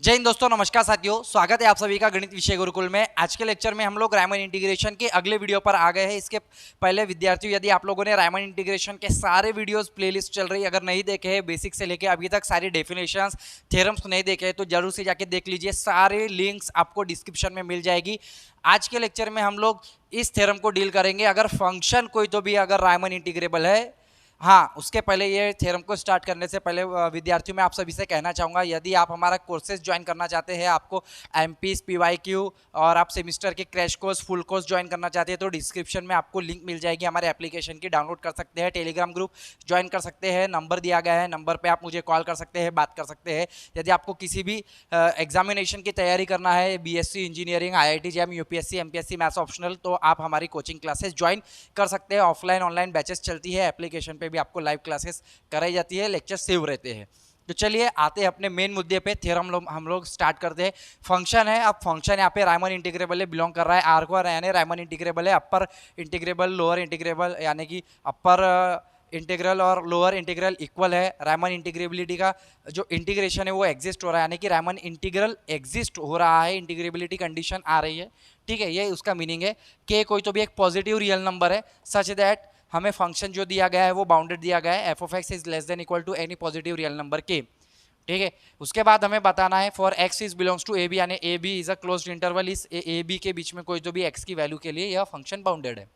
जय हिंद दोस्तों, नमस्कार साथियों, स्वागत है आप सभी का गणित विषय गुरुकुल में। आज के लेक्चर में हम लोग रायमन इंटीग्रेशन के अगले वीडियो पर आ गए हैं। इसके पहले विद्यार्थियों, यदि आप लोगों ने रायमन इंटीग्रेशन के सारे वीडियोस प्लेलिस्ट चल रही है, अगर नहीं देखे हैं बेसिक से लेके अभी तक सारी डेफिनेशंस थ्योरम्स नहीं देखे हैं तो जरूर से जाके देख लीजिए। सारे लिंक्स आपको डिस्क्रिप्शन में मिल जाएगी। आज के लेक्चर में हम लोग इस थ्योरम को डील करेंगे, अगर फंक्शन कोई तो भी अगर रायमन इंटीग्रेबल है। हाँ, उसके पहले ये थ्योरम को स्टार्ट करने से पहले विद्यार्थियों में आप सभी से कहना चाहूँगा, यदि आप हमारा कोर्सेज ज्वाइन करना चाहते हैं, आपको एमपीस पीवाईक्यू और आप सेमिस्टर के crash course full course join करना चाहते हैं तो डिस्क्रिप्शन में आपको लिंक मिल जाएगी। हमारे एप्लीकेशन की डाउनलोड कर सकते हैं, टेलीग्राम ग्रुप ज्वाइन कर सकते हैं, नंबर दिया गया है, नंबर पर आप मुझे कॉल कर सकते हैं, बात कर सकते हैं। यदि आपको किसी भी एग्जामिनेशन की तैयारी करना है, BSc engineering, IIT jam, UPSC, MPSC, maths optional, तो आप हमारी कोचिंग क्लासेस ज्वाइन कर सकते हैं। ऑफलाइन ऑनलाइन बैचेस चलती है, एप्लीकेशन पे भी आपको लाइव क्लासेस कराई जाती है, लेक्चर सेव रहते हैं। तो चलिए आते हैं अपने मेन मुद्दे पे। थ्योरम हम लोग स्टार्ट करते हैं। फंक्शन है, अब फंक्शन यहाँ पे रायमन इंटीग्रेबल है, बिलोंग कर रहा है आर को, यानी रायमन इंटीग्रेबल है। अपर इंटीग्रेबल, लोअर इंटीग्रेबल, यानी कि अपर इंटीग्रल और लोअर इंटीग्रल इक्वल है। रायमन इंटीग्रेबिलिटी का जो इंटीग्रेशन है वो एग्जिस्ट हो रहा है, यानी कि रायमन इंटीग्रल एग्जिस्ट हो रहा है, इंटीग्रेबिलिटी कंडीशन आ रही है। ठीक है, ये उसका मीनिंग है। के कोई तो भी एक पॉजिटिव रियल नंबर है सच दैट हमें फंक्शन जो दिया गया है वो बाउंडेड दिया गया है, F of X is less than equal to any positive real number K. ठीक है, उसके बाद हमें बताना है for X is belongs to A B, यानी A B is a closed interval, इस ए बी के बीच में कोई तो भी एक्स की वैल्यू के लिए यह फंक्शन बाउंडेड है।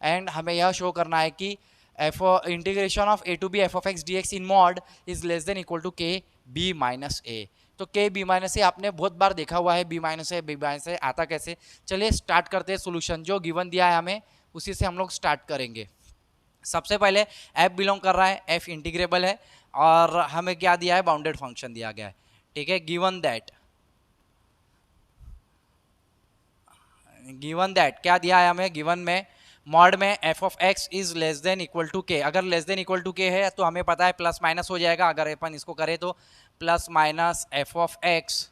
एंड हमें यह शो करना है कि F integration of A to B F of X D X in mod is less than equal to K B minus A. तो के बी माइनस ए आपने बहुत बार देखा हुआ है, बी माइनस ए आता कैसे। चलिए स्टार्ट करते हैं सोल्यूशन। जो गिवन दिया है हमें उसी से हम लोग स्टार्ट करेंगे। सबसे पहले एफ बिलोंग कर रहा है, एफ इंटीग्रेबल है और हमें क्या दिया है, बाउंडेड फंक्शन दिया गया है। ठीक है, गिवन दैट क्या दिया है हमें, गिवन में मॉड में F of X is less than equal to K. अगर लेस देन इक्वल टू के है तो हमें पता है प्लस माइनस हो जाएगा। अगर अपन इसको करें तो plus minus F of X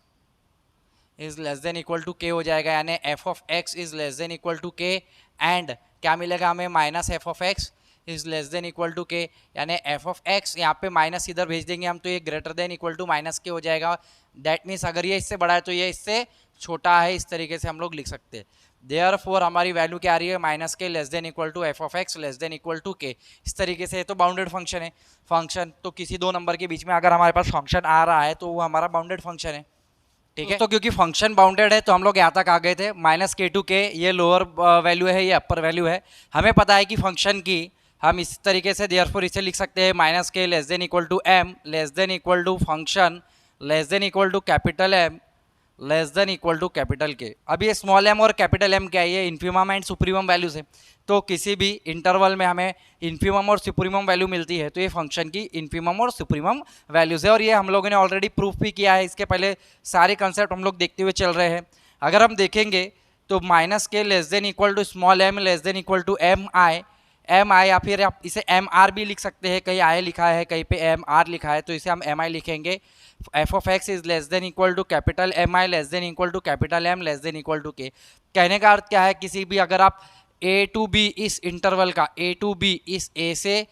is less than equal to K हो जाएगा, यानी F of X is less than equal to K. And क्या मिलेगा हमें, minus F of X is less than equal to K, यानी F of x यहाँ पे minus इधर भेज देंगे हम तो ये greater than equal to minus K हो जाएगा। दैट मीन्स अगर ये इससे बड़ा है तो ये इससे छोटा है, इस तरीके से हम लोग लिख सकते हैं। देयरफॉर हमारी वैल्यू क्या आ रही है, minus K less than equal to F of X less than equal to K. इस तरीके से तो बाउंडेड फंक्शन है। फंक्शन तो किसी दो नंबर के बीच में अगर हमारे पास फंक्शन आ रहा है तो वो हमारा बाउंडेड फंक्शन है। ठीक है, तो क्योंकि फंक्शन बाउंडेड है तो हम लोग यहाँ तक आ गए थे। माइनस के टू के ये लोअर वैल्यू है, ये अपर वैल्यू है। हमें पता है कि फंक्शन की हम इस तरीके से देयरफॉर इसे लिख सकते हैं, minus K less than equal to M less than equal to function less than equal to capital M less than equal to capital K. अब ये स्मॉल एम और कैपिटल एम क्या है, ये इन्फीमम एंड सुप्रीमम वैल्यूज है। तो किसी भी इंटरवल में हमें इन्फीमम और सुप्रीमम वैल्यू मिलती है तो ये फंक्शन की इन्फीमम और सुप्रीमम वैल्यूज है। और ये हम लोगों ने ऑलरेडी प्रूफ भी किया है, इसके पहले सारे कंसेप्ट हम लोग देखते हुए चल रहे हैं। अगर हम देखेंगे तो minus K less than equal to small M less than equal to M I, या फिर आप इसे एम आर भी लिख सकते हैं। कहीं आई लिखा है, कहीं पे एम आर लिखा है, तो इसे हम एम आई लिखेंगे। F of X is less than equal to capital M I less than equal to capital M less than equal to K. कहने का अर्थ क्या है, किसी भी अगर आप ए टू बी इस इंटरवल का, ए टू बी इस ए से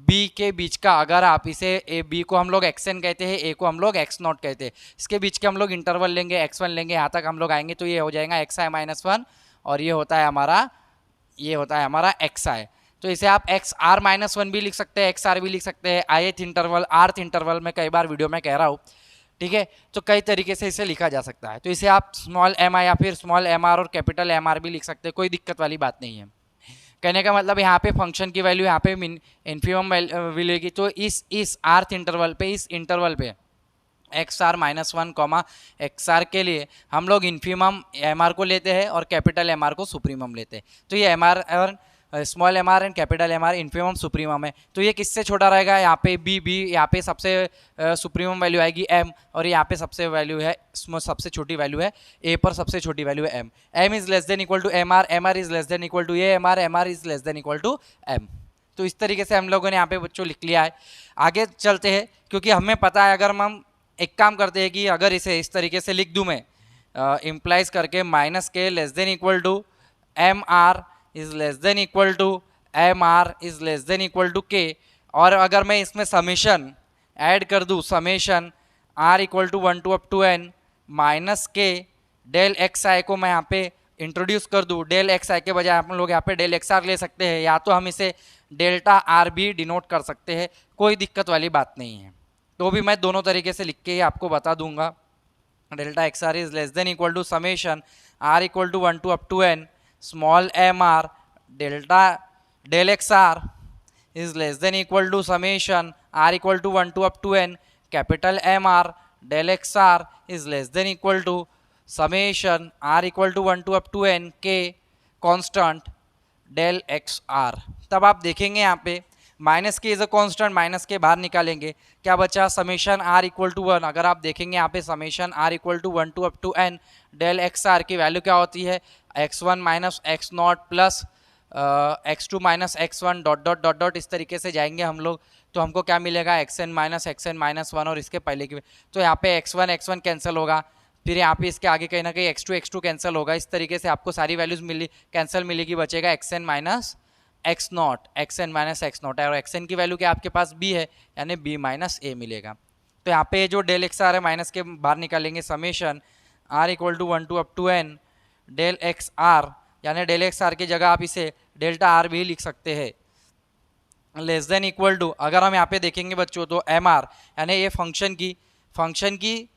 बी के बीच का, अगर आप इसे ए बी को हम लोग एक्स एन कहते हैं, ए को हम लोग एक्स नॉट कहते हैं, इसके बीच के हम लोग इंटरवल लेंगे, एक्स वन लेंगे, यहाँ तक हम लोग आएंगे तो ये हो जाएगा एक्स आई माइनस वन और ये होता है हमारा एक्स आई। तो इसे आप एक्स आर माइनस वन भी लिख सकते हैं, एक्स आर भी लिख सकते हैं, आईथ इंटरवल, आर्थ इंटरवल में कई बार वीडियो में कह रहा हूँ। ठीक है, तो कई तरीके से इसे लिखा जा सकता है। तो इसे आप स्मॉल एम आई या फिर स्मॉल एम आर और कैपिटल एम आर भी लिख सकते हैं, कोई दिक्कत वाली बात नहीं है। कहने का मतलब यहाँ पे फंक्शन की वैल्यू यहाँ पे इन्फीमम मिलेगी, तो इस आर्थ इंटरवल पे, इस इंटरवल पे X R minus one comma X R के लिए हम लोग इन्फीमम एम आर को लेते हैं और कैपिटल एम आर को सुप्रीमम लेते हैं। तो ये एम आर और small M R and capital M R infimum supremum है। तो ये किससे छोटा रहेगा, यहाँ पे बी यहाँ पे सबसे सुप्रीमम वैल्यू आएगी एम, और यहाँ पे सबसे वैल्यू है, सबसे छोटी वैल्यू है ए पर, सबसे छोटी वैल्यू है M. M is less than equal to M R is less than equal to a M R is less than equal to M. तो इस तरीके से हम लोगों ने यहाँ पे बच्चों लिख लिया है। आगे चलते हैं, क्योंकि हमें पता है, अगर हम एक काम करते हैं कि अगर इसे इस तरीके से लिख दूँ मैं, इम्प्लाइज करके minus K less than equal to M R is less than equal to M R is less than equal to K, और अगर मैं इसमें समेशन ऐड कर दूँ, summation R equal to one to up to N minus K del X I को मैं यहाँ पे इंट्रोड्यूस कर दूँ, डेल एक्स आई के बजाय हम लोग यहाँ पे डेल एक्स आर ले सकते हैं, या तो हम इसे डेल्टा आर भी डिनोट कर सकते हैं, कोई दिक्कत वाली बात नहीं है। तो भी मैं दोनों तरीके से लिख के ही आपको बता दूंगा। Delta X R is less than equal to summation R equal to 1 to up to N small M R delta del X R is less than equal to summation r equal to 1 to up to n capital MR del XR is less than equal to summation r equal to 1 to up to n k constant del XR। तब आप देखेंगे यहाँ पे minus के is a constant, minus K बाहर निकालेंगे, क्या बचा समेशन r इक्वल टू 1। अगर आप देखेंगे यहाँ पे summation r equal to 1 to up to n del XR की वैल्यू क्या होती है, x1 minus X not plus x2 minus x1 dot dot dot dot, इस तरीके से जाएंगे हम लोग, तो हमको क्या मिलेगा xn माइनस 1 और इसके पहले की, तो यहाँ पे x1 कैंसिल होगा, फिर यहाँ पे इसके आगे कहीं ना कहीं x2 कैंसिल होगा, इस तरीके से आपको सारी वैल्यूज कैंसिल मिलेगी, बचेगा xn माइनस एक्स नॉट और xn की वैल्यू क्या आपके पास b है, यानी b माइनस a मिलेगा। तो यहाँ पे जो डेल एक्स आर है माइनस के बाहर निकालेंगे, summation r equal to 1 to up to n del X R, यानी डेल एक्स आर की जगह आप इसे डेल्टा आर भी लिख सकते हैं, लेस देन इक्वल टू, अगर हम यहाँ पे देखेंगे बच्चों तो एम आर, यानी ये फंक्शन की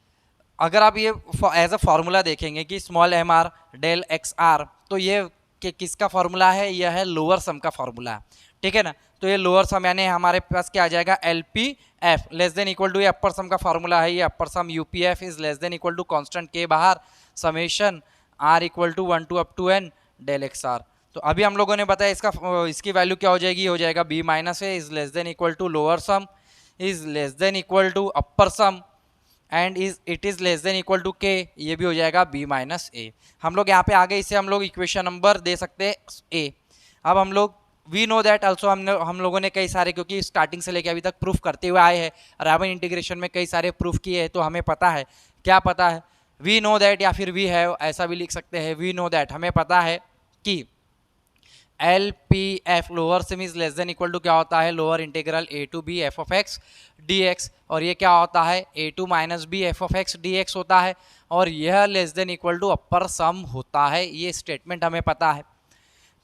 अगर आप ये एज अ फार्मूला देखेंगे कि small M R del X R, तो ये किसका फार्मूला है, यह है लोअर सम का फार्मूला, ठीक है ना। तो ये लोअर सम यानी हमारे पास क्या आ जाएगा L P F less than equal to, ये अपर सम का फार्मूला है, ये upper sum U P F is less than equal to constant के बाहर summation R equal to 1 to up to N del X R. तो अभी हम लोगों ने बताया इसकी वैल्यू क्या हो जाएगी, हो जाएगा b minus A is less than equal to lower sum is less than equal to upper sum and it is less than equal to K, ये भी हो जाएगा b माइनस ए। हम लोग यहाँ पे आगे इसे हम लोग इक्वेशन नंबर दे सकते हैं a। अब हम लोग वी नो दैट ऑल्सो, हम लोगों ने कई सारे, क्योंकि स्टार्टिंग से लेके अभी तक प्रूफ करते हुए आए हैं, रामन इंटीग्रेशन में कई सारे प्रूफ किए हैं, तो हमें पता है, क्या पता है, वी नो दैट या फिर वी हैव, ऐसा भी लिख सकते हैं, वी नो दैट हमें पता है कि L P F lower sum is less than equal to क्या होता है, lower integral A to B F of X D X, और ये क्या होता है A to minus B F of X D X होता है, और यह less than equal to upper sum होता है, ये स्टेटमेंट हमें पता है।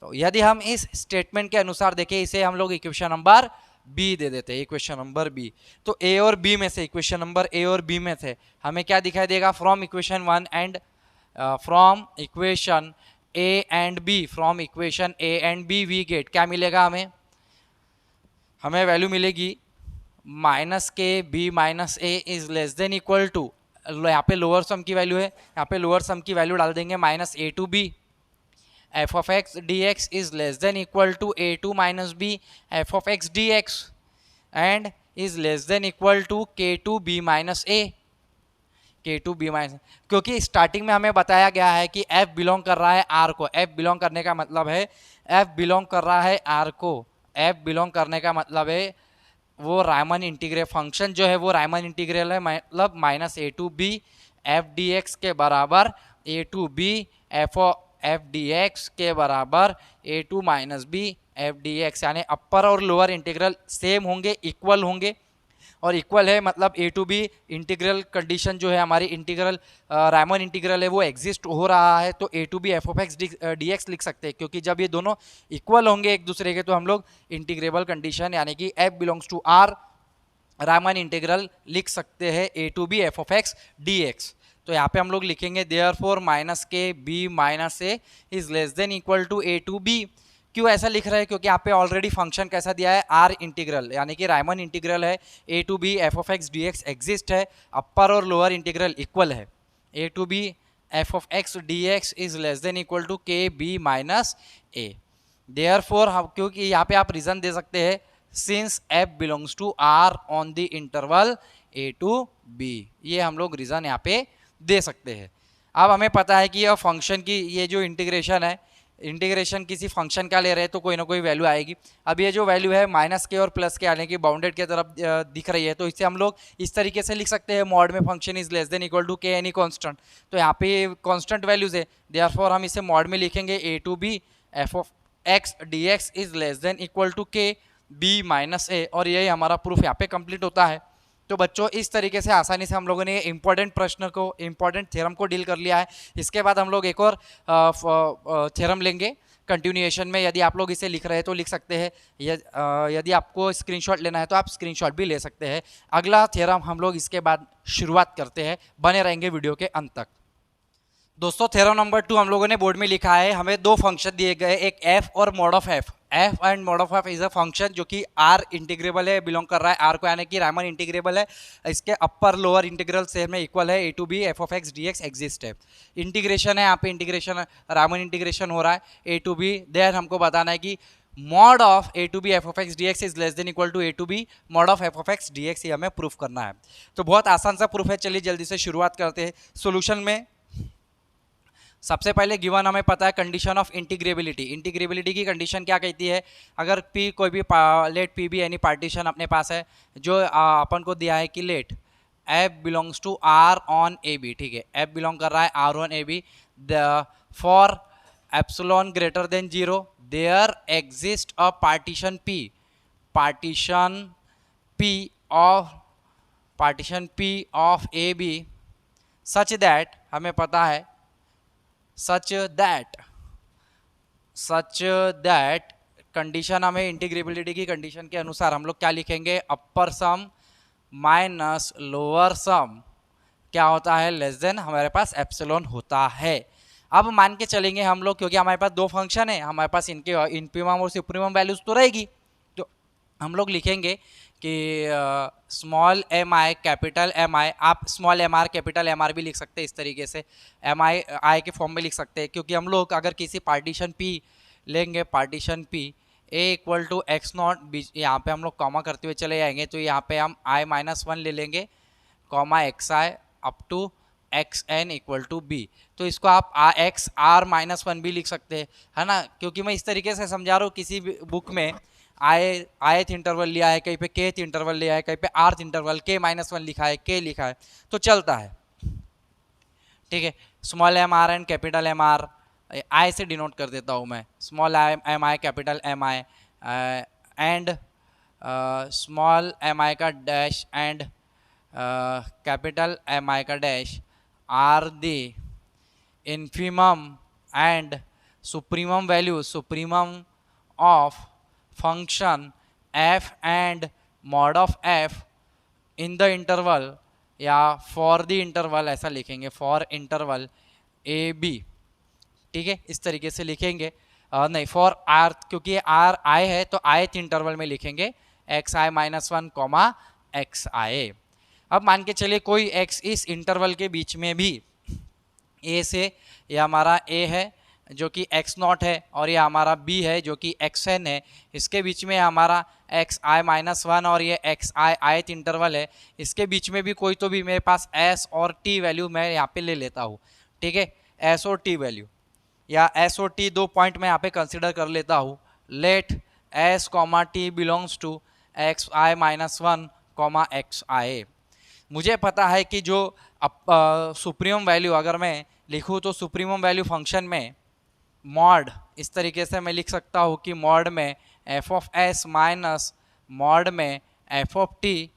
तो यदि हम इस स्टेटमेंट के अनुसार देखें, इसे हम लोग इक्वेशन नंबर बी दे देते हैं, इक्वेशन नंबर बी। तो ए और बी में से, इक्वेशन नंबर ए और बी में से हमें क्या दिखाई देगा, from equation one and from equation A and B, from equation A and B we get, क्या मिलेगा हमें वैल्यू मिलेगी minus K B minus A is less than equal to, यहाँ पे लोअर सम की वैल्यू है, यहाँ पे लोअर सम की वैल्यू डाल देंगे minus A to B F of X D X is less than equal to A to minus B F of X D X and is less than equal to K to B minus A, K to B minus, क्योंकि starting में हमें बताया गया है कि f belong कर रहा है r को, f बिलोंग करने का मतलब है f बिलोंग कर रहा है r को, f बिलोंग करने का मतलब है वो रायमन इंटीग्रल फंक्शन जो है वो रायमन इंटीग्रल है, मतलब minus A to B F D X के बराबर A to B F D X के बराबर A to minus B F D X, यानी अपर और लोअर इंटीग्रल सेम होंगे, इक्वल होंगे, और इक्वल है मतलब A to B integral condition जो है हमारी इंटीग्रल रायमन इंटीग्रल है वो एग्जिस्ट हो रहा है, तो A to B F of X D X लिख सकते हैं, क्योंकि जब ये दोनों इक्वल होंगे एक दूसरे के तो हम लोग इंटीग्रेबल कंडीशन यानी कि F belongs to R Riemann integral लिख सकते हैं A to B F of X D X. तो यहाँ पे हम लोग लिखेंगे therefore minus K B minus A is less than equal to A to B. क्यों ऐसा लिख रहे हैं, क्योंकि यहाँ पे ऑलरेडी फंक्शन कैसा दिया है आर इंटीग्रल, यानी कि रायमन इंटीग्रल है, A to B F of X D X exist है, अपर और लोअर इंटीग्रल इक्वल है, A to B F of X D X is less than equal to K B minus A. Therefore क्योंकि यहाँ पे आप reason दे सकते हैं since F belongs to R on the interval A to B, ये हम लोग रीजन यहाँ पे दे सकते हैं। अब हमें पता है कि यह फंक्शन की ये जो इंटीग्रेशन है, इंटीग्रेशन किसी फंक्शन का ले रहे हैं तो कोई ना कोई वैल्यू आएगी। अब ये जो वैल्यू है माइनस के और प्लस के आने की बाउंडेड की तरफ दिख रही है, तो इसे हम लोग इस तरीके से लिख सकते हैं मॉड में function is less than equal to K any constant, तो यहाँ पे कांस्टेंट वैल्यूज है, देयरफॉर हम इसे मॉड में लिखेंगे A to B F of X D X is less than equal to K B minus A, और यही हमारा प्रूफ यहाँ पे कंप्लीट होता है। तो बच्चों इस तरीके से आसानी से हम लोगों ने इंपॉर्टेंट प्रश्न को, इंपॉर्टेंट थ्योरम को डील कर लिया है। इसके बाद हम लोग एक और थ्योरम लेंगे कंटिन्यूएशन में। यदि आप लोग इसे लिख रहे हैं तो लिख सकते हैं, यदि आपको स्क्रीनशॉट लेना है तो आप स्क्रीनशॉट भी ले सकते हैं। अगला थ्योरम हम लोग इसके बाद शुरुआत करते हैं, बने रहेंगे वीडियो के अंत तक। दोस्तों थ्योरम नंबर 2 हम लोगों ने बोर्ड में लिखा है। हमें दो फंक्शन दिए गए, एक एफ और mod of F. F and mod of F is a function जो कि आर इंटीग्रेबल है, बिलोंग कर रहा है आर को, यानी कि रामन इंटीग्रेबल है। इसके अपर लोअर इंटीग्रल सेम में इक्वल है, A to B F of X D X exist है। इंटीग्रेशन है यहाँ पे, इंटीग्रेशन रामन इंटीग्रेशन हो रहा है ए टू बी। देन हमको बताना है कि mod of A to B F of X D X is less than equal to A to B mod of F of X D X, ये हमें proof करना है। तो बहुत आसान सा प्रूफ है, चलिए जल्दी से शुरुआत करते हैं। सोल्यूशन में सबसे पहले गिवन हमें पता है कंडीशन ऑफ इंटीग्रेबिलिटी। इंटीग्रेबिलिटी की कंडीशन क्या कहती है, अगर पी कोई भी let P be any partition अपने पास है जो अपन को दिया है कि let F belongs to R on A B, ठीक है, एफ बिलोंग कर रहा है R on A B. For epsilon greater than 0 there exist a partition P of A B such that, हमें पता है सच दैट कंडीशन, हमें integrability की कंडीशन के अनुसार हम लोग क्या लिखेंगे, अपर सम माइनस लोअर सम क्या होता है, लेस देन हमारे पास एप्सिलॉन होता है। अब मान के चलेंगे हम लोग, क्योंकि हमारे पास दो फंक्शन है, हमारे पास इनके इनफिमम और सुप्रीमम वैल्यूज तो रहेगी, तो हम लोग लिखेंगे कि small M I capital M I, आप small M R capital M R भी लिख सकते हैं, इस तरीके से एम आई के फॉर्म में लिख सकते हैं। क्योंकि हम लोग अगर किसी पार्टीशन पी लेंगे, partition P A equal to X not, यहाँ पे हम लोग कॉमा करते हुए चले जाएंगे, तो यहाँ पे हम आई माइनस 1 ले लेंगे, comma X I up to X N equal to B. तो इसको आप एक्स आर माइनस 1 भी लिख सकते हैं, है ना। क्योंकि मैं इस तरीके से समझा रहा हूँ, किसी बुक में आयथ इंटरवल लिया है, कहीं पे केथ इंटरवल लिया है, कहीं पे आर्थ इंटरवल के माइनस 1 लिखा है, के लिखा है, तो चलता है, ठीक है। Small M R and capital M R, I से डिनोट कर देता हूँ मैं, small M I capital M I and small M I का dash and capital M I का dash are the infimum and supremum value, supremum of function F and mod of F in the interval, या for the interval ऐसा लिखेंगे, for interval A B, ठीक है, इस तरीके से लिखेंगे। नहीं, फॉर आर, क्योंकि आर आई है तो आयथ इंटरवल में लिखेंगे x I minus 1 comma X आई। अब मान के चलिए कोई एक्स इस इंटरवल के बीच में भी, ए से ये हमारा ए है जो कि एक्स नॉट है, और ये हमारा बी है जो कि एक्स एन है, इसके बीच में हमारा एक्स आई माइनस 1 और ये एक्स आई आयथ इंटरवल है, इसके बीच में भी कोई तो भी मेरे पास एस और टी वैल्यू मैं यहाँ पे ले लेता हूँ, ठीक है, एस और टी वैल्यू, या एस और टी 2 पॉइंट मैं यहाँ पे कंसिडर कर लेता हूँ। Let S comma T belongs to X I minus 1 comma X I. मुझे पता है कि जो सुप्रीमम वैल्यू अगर मैं लिखूँ तो सुप्रीमम वैल्यू फंक्शन में मॉड, इस तरीके से मैं लिख सकता हूँ कि मॉड में F of S minus mod में F of T,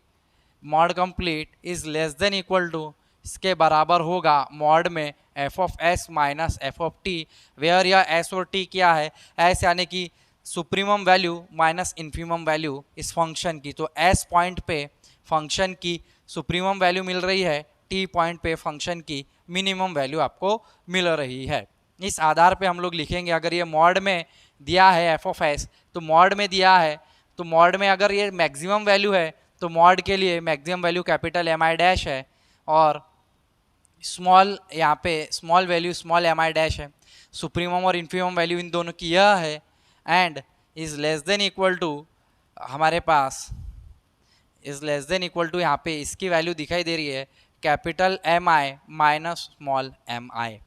mod complete is less than equal to, इसके बराबर होगा मॉड में F of S minus F of T, where या एस और टी क्या है, एस यानी कि supremum value minus infimum value इस फंक्शन की। तो एस पॉइंट पे फंक्शन की सुप्रीमम वैल्यू मिल रही है, टी पॉइंट पे फंक्शन की मिनिमम वैल्यू आपको मिल रही है। इस आधार पे हम लोग लिखेंगे, अगर ये मॉड में दिया है एफ ऑफ एस, तो मॉड में दिया है, तो मॉड में अगर ये मैक्सिमम वैल्यू है तो मॉड के लिए maximum value capital M I dash है, और स्मॉल यहाँ पे small value small M I dash है। सुप्रीमम और इन्फीमम वैल्यू इन दोनों की यह है, and is less than equal to, हमारे पास is less than equal to यहाँ पे इसकी वैल्यू दिखाई दे रही है capital M I minus small M I.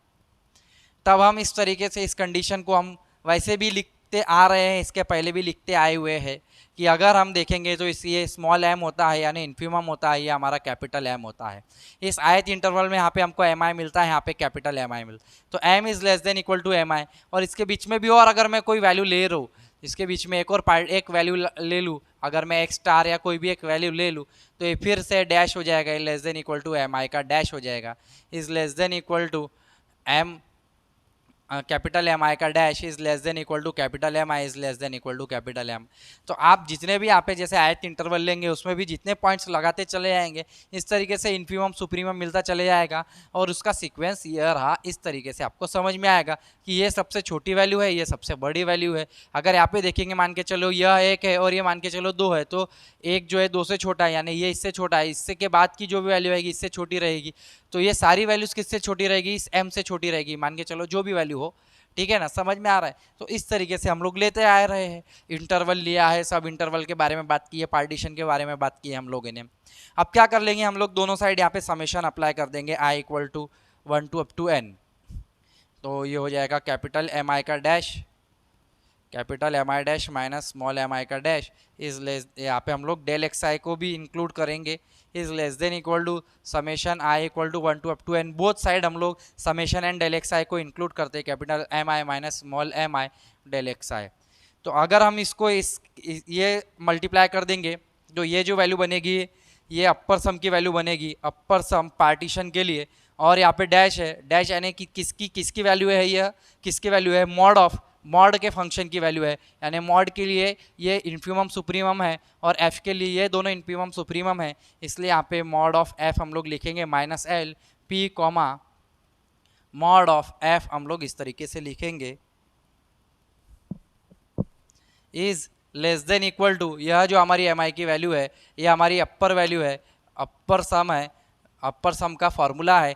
तब हम इस तरीके से इस कंडीशन को हम वैसे भी लिखते आ रहे हैं, इसके पहले भी लिखते आए हुए हैं कि अगर हम देखेंगे तो इस ये स्मॉल एम होता है यानी इन्फीमम होता है, ये हमारा कैपिटल एम होता है। इस आयत इंटरवल में यहाँ पे हमको एम आई मिलता है, यहाँ पे कैपिटल एम आई मिलता है, तो M is less than equal to M I. और इसके बीच में भी और अगर मैं कोई वैल्यू ले रहा हूँ, इसके बीच में एक और एक वैल्यू ले लूँ, अगर मैं एक्स स्टार या कोई भी एक वैल्यू ले लूँ तो ये फिर से डैश हो जाएगा, less than equal to M I का डैश हो जाएगा, is less than equal to M capital M I का dash is less than equal to capital M I is less than equal to capital M. तो आप जितने भी यहाँ पे जैसे आयत इंटरवल लेंगे उसमें भी जितने पॉइंट्स लगाते चले जाएंगे इस तरीके से इन्फीमम सुप्रीमम मिलता चले जाएगा और उसका सीक्वेंस ये रहा, इस तरीके से आपको समझ में आएगा कि ये सबसे छोटी वैल्यू है, ये सबसे बड़ी वैल्यू है। अगर यहाँ पे देखेंगे मान के चलो यह एक है और ये मान के चलो दो है, तो एक जो है दो से छोटा है यानी ये इससे छोटा है, इससे के बाद की जो भी वैल्यू आएगी इससे छोटी रहेगी, तो ये सारी वैल्यूज किससे छोटी रहेगी, इस एम से छोटी रहेगी, मान के चलो जो भी वैल्यू हो, ठीक है ना, समझ में आ रहा है। तो इस तरीके से हम लोग लेते आ रहे हैं, इंटरवल लिया है, सब इंटरवल के बारे में बात की है, पार्टीशन के बारे में बात की है हम लोगों ने। अब क्या कर लेंगे हम लोग, दोनों साइड यहाँ पे समेशन अप्लाई कर देंगे, आई equal to 1 to up to n, तो ये हो जाएगा कैपिटल एम आई का dash, capital M I dash minus small M I का डैश इज लेस, यहाँ पे हम लोग डेल एक्स आई को भी इंक्लूड करेंगे, is less than equal to summation I equal to 1 to up to n, both side हम लोग summation and del X I को इंक्लूड करते हैं, capital M I minus small M I del X I. तो अगर हम इसको ये मल्टीप्लाई कर देंगे तो ये जो वैल्यू बनेगी ये अपर सम की वैल्यू बनेगी, अपर सम पार्टीशन के लिए, और यहाँ पे डैश है, डैश यानी कि किसकी वैल्यू है, यह किसकी वैल्यू है, मॉड ऑफ, मॉड के फंक्शन की वैल्यू है, यानी मॉड के लिए ये इन्फीमम सुप्रीमम है और एफ के लिए ये दोनों इन्फीमम सुप्रीमम है, इसलिए यहाँ पे मॉड ऑफ एफ हम लोग लिखेंगे minus L P comma mod of F हम लोग इस तरीके से लिखेंगे, is less than equal to, यह जो हमारी एम आई की वैल्यू है ये हमारी अपर वैल्यू है, अपर सम है, अपर सम का फॉर्मूला है,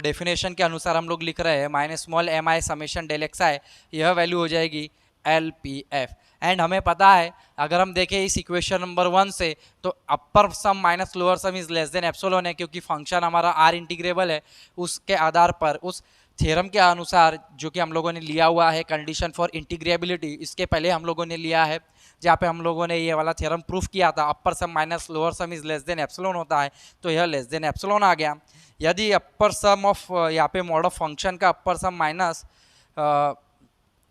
डेफिनेशन के अनुसार हम लोग लिख रहे हैं minus small M I summation del X I, यह वैल्यू हो जाएगी एल पी एफ। एंड हमें पता है अगर हम देखें इस इक्वेशन नंबर 1 से तो upper sum minus lower sum is less than epsilon है, क्योंकि फंक्शन हमारा आर इंटीग्रेबल है, उसके आधार पर उस थ्योरम के अनुसार जो कि हम लोगों ने लिया हुआ है कंडीशन फॉर इंटीग्रेबिलिटी, इसके पहले हम लोगों ने लिया है जहाँ पे हम लोगों ने ये वाला थ्योरम प्रूफ किया था, upper sum minus lower sum is less than epsilon होता है, तो यह लेस देन एप्सिलॉन आ गया। यदि अपर सम ऑफ यहाँ पे मॉड ऑफ फंक्शन का अपर सम माइनस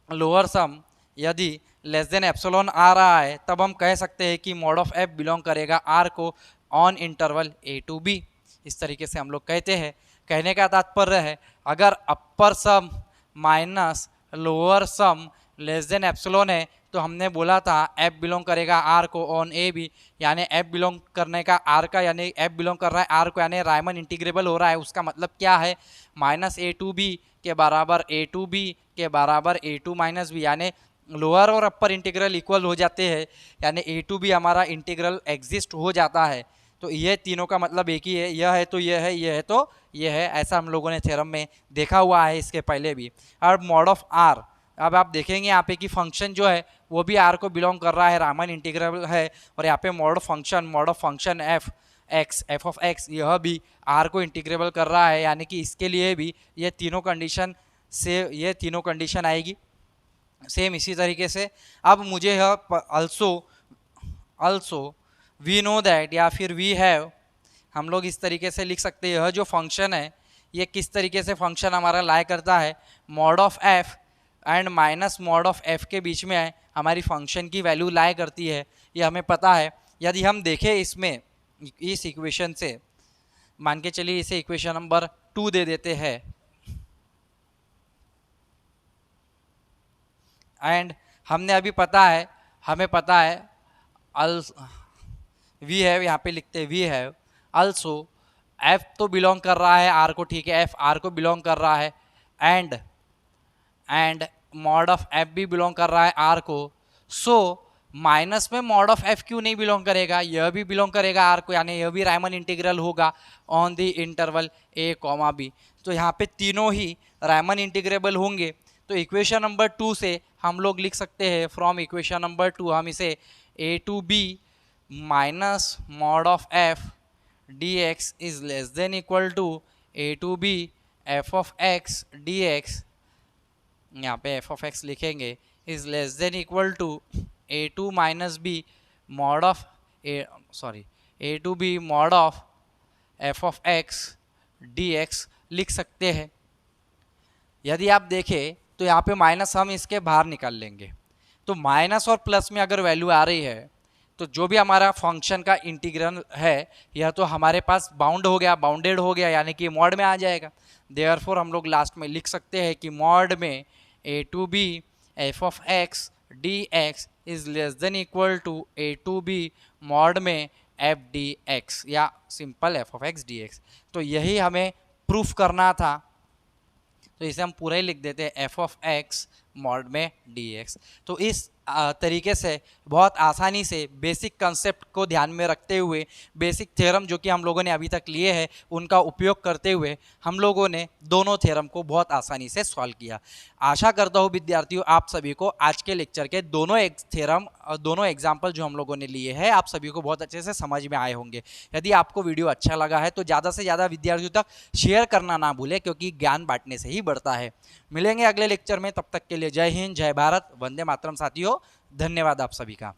लोअर सम यदि लेस देन एप्सिलॉन आ रहा है तब हम कह सकते हैं कि मॉड ऑफ एफ बिलोंग करेगा आर को on interval A to B, इस तरीके से हम लोग कहते हैं। कहने का तात्पर्य है अगर upper sum minus lower sum less than epsilon है तो हमने बोला था एफ बिलोंग करेगा आर को ऑन ए बी, यानी एफ बिलोंग करने का आर का, यानी एफ बिलोंग कर रहा है आर को, यानी रायमन इंटीग्रेबल हो रहा है, उसका मतलब क्या है माइनस ए टू बी के बराबर ए टू बी के बराबर ए टू माइनस बी, यानी लोअर और अपर इंटीग्रल इक्वल हो जाते हैं, यानी ए टू बी हमारा इंटीग्रल एग्जिस्ट हो जाता है। तो ये तीनों का मतलब एक ही है, यह है तो यह है, यह है तो यह है, ऐसा हम लोगों ने थ्योरम में देखा हुआ है इसके पहले भी। अब मॉड ऑफ आर, अब आप देखेंगे यहाँ पे कि फंक्शन जो है वो भी आर को बिलोंग कर रहा है, रामन इंटीग्रेबल है, और यहाँ पे mod of function F of x यह भी आर को इंटीग्रेबल कर रहा है, यानी कि इसके लिए भी ये तीनों कंडीशन आएगी सेम इसी तरीके से। अब मुझे यह अल्सो वी नो दैट या फिर वी हैव, हम लोग इस तरीके से लिख सकते हैं, यह जो फंक्शन है ये किस तरीके से फंक्शन हमारा लाई करता है, mod of F and minus mod of F के बीच में हमारी फंक्शन की वैल्यू लाई करती है, ये हमें पता है। यदि हम देखें इसमें इस इक्वेशन से, मान के चलिए इसे इक्वेशन नंबर 2 दे देते हैं, एंड हमने अभी हमें पता है वी हैव, यहाँ पे लिखते हैं वी हैव अल्सो, एफ तो बिलोंग कर रहा है आर को, ठीक है, एफ आर को बिलोंग कर रहा है, एंड मॉड ऑफ एफ भी बिलोंग कर रहा है आर को, सो माइनस में मॉड ऑफ एफ क्यों नहीं बिलोंग करेगा, यह भी बिलोंग करेगा आर को, यानी यह भी रायमन इंटीग्रल होगा on the interval A comma B. तो यहाँ पे तीनों ही रायमन इंटीग्रेबल होंगे। तो इक्वेशन नंबर 2 से हम लोग लिख सकते हैं, फ्रॉम इक्वेशन नंबर 2 हम इसे A to B minus mod of F D X is less than equal to A to B F of X D X, यहाँ पे एफ ऑफ एक्स लिखेंगे, is less than equal to A to minus B mod of A to B mod of F of X D X लिख सकते हैं। यदि आप देखें तो यहाँ पे माइनस हम इसके बाहर निकाल लेंगे, तो माइनस और प्लस में अगर वैल्यू आ रही है तो जो भी हमारा फंक्शन का इंटीग्रल है यह तो हमारे पास बाउंड हो गया, बाउंडेड हो गया, यानी कि मॉड में आ जाएगा। देयरफॉर हम लोग लास्ट में लिख सकते हैं कि मॉड में A to B F of X D X is less than equal to A to B mod में एफ डी एक्स या simple F of X D X. तो यही हमें प्रूफ करना था, तो इसे हम पूरा ही लिख देते हैं एफ ऑफ एक्स मॉड में डी एक्स। तो इस तरीके से बहुत आसानी से बेसिक कंसेप्ट को ध्यान में रखते हुए, बेसिक थ्योरम जो कि हम लोगों ने अभी तक लिए हैं उनका उपयोग करते हुए हम लोगों ने दोनों थ्योरम को बहुत आसानी से सॉल्व किया। आशा करता हूँ विद्यार्थियों आप सभी को आज के लेक्चर के दोनों थ्योरम दोनों एग्जाम्पल जो हम लोगों ने लिए हैं आप सभी को बहुत अच्छे से समझ में आए होंगे। यदि आपको वीडियो अच्छा लगा है तो ज़्यादा से ज़्यादा विद्यार्थियों तक शेयर करना ना भूलें, क्योंकि ज्ञान बांटने से ही बढ़ता है। मिलेंगे अगले लेक्चर में, तब तक के लिए जय हिंद, जय भारत, वंदे मातरम साथियों। धन्यवाद आप सभी का।